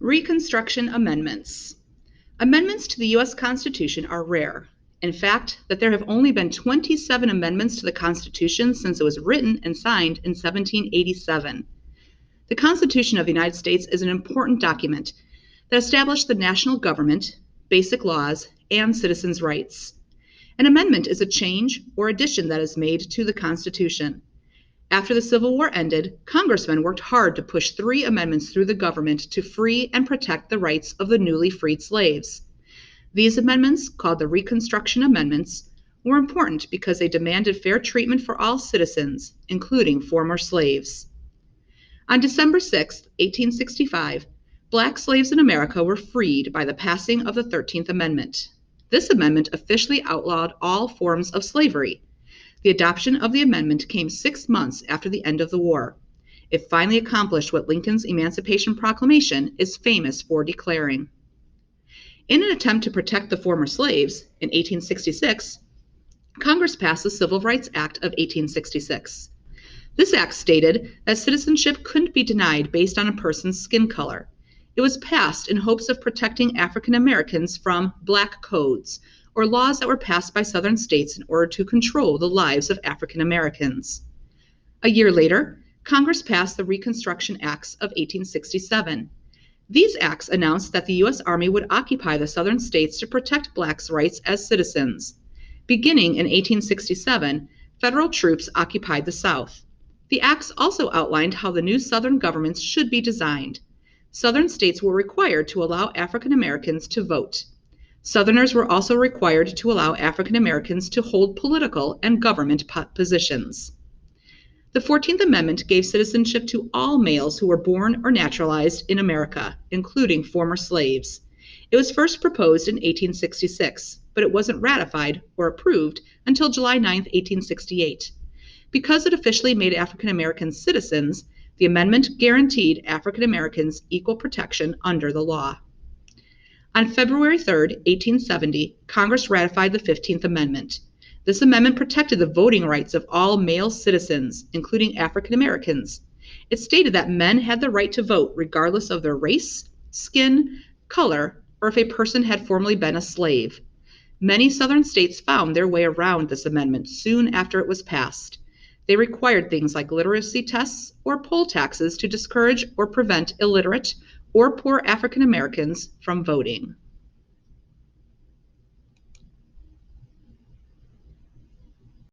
Reconstruction Amendments. Amendments to the U.S. Constitution are rare. In fact, that there have only been 27 amendments to the Constitution since it was written and signed in 1787. The Constitution of the United States is an important document that established the national government, basic laws, and citizens' rights. An amendment is a change or addition that is made to the Constitution. After the Civil War ended, congressmen worked hard to push 3 amendments through the government to free and protect the rights of the newly freed slaves. These amendments, called the Reconstruction Amendments, were important because they demanded fair treatment for all citizens, including former slaves. On December 6, 1865, Black slaves in America were freed by the passing of the 13th Amendment. This amendment officially outlawed all forms of slavery. The adoption of the amendment came 6 months after the end of the war. It finally accomplished what Lincoln's Emancipation Proclamation is famous for declaring. In an attempt to protect the former slaves, in 1866, Congress passed the Civil Rights Act of 1866. This act stated that citizenship couldn't be denied based on a person's skin color. It was passed in hopes of protecting African Americans from black codes, or laws that were passed by Southern states in order to control the lives of African Americans. A year later, Congress passed the Reconstruction Acts of 1867. These acts announced that the U.S. Army would occupy the Southern states to protect blacks' rights as citizens. Beginning in 1867, federal troops occupied the South. The acts also outlined how the new Southern governments should be designed. Southern states were required to allow African Americans to vote. Southerners were also required to allow African Americans to hold political and government positions. The 14th Amendment gave citizenship to all males who were born or naturalized in America, including former slaves. It was first proposed in 1866, but it wasn't ratified or approved until July 9, 1868. Because it officially made African Americans citizens, the amendment guaranteed African Americans equal protection under the law. On February 3, 1870, Congress ratified the 15th Amendment. This amendment protected the voting rights of all male citizens, including African Americans. It stated that men had the right to vote regardless of their race, skin, color, or if a person had formerly been a slave. Many Southern states found their way around this amendment soon after it was passed. They required things like literacy tests or poll taxes to discourage or prevent illiterate or poor African Americans from voting.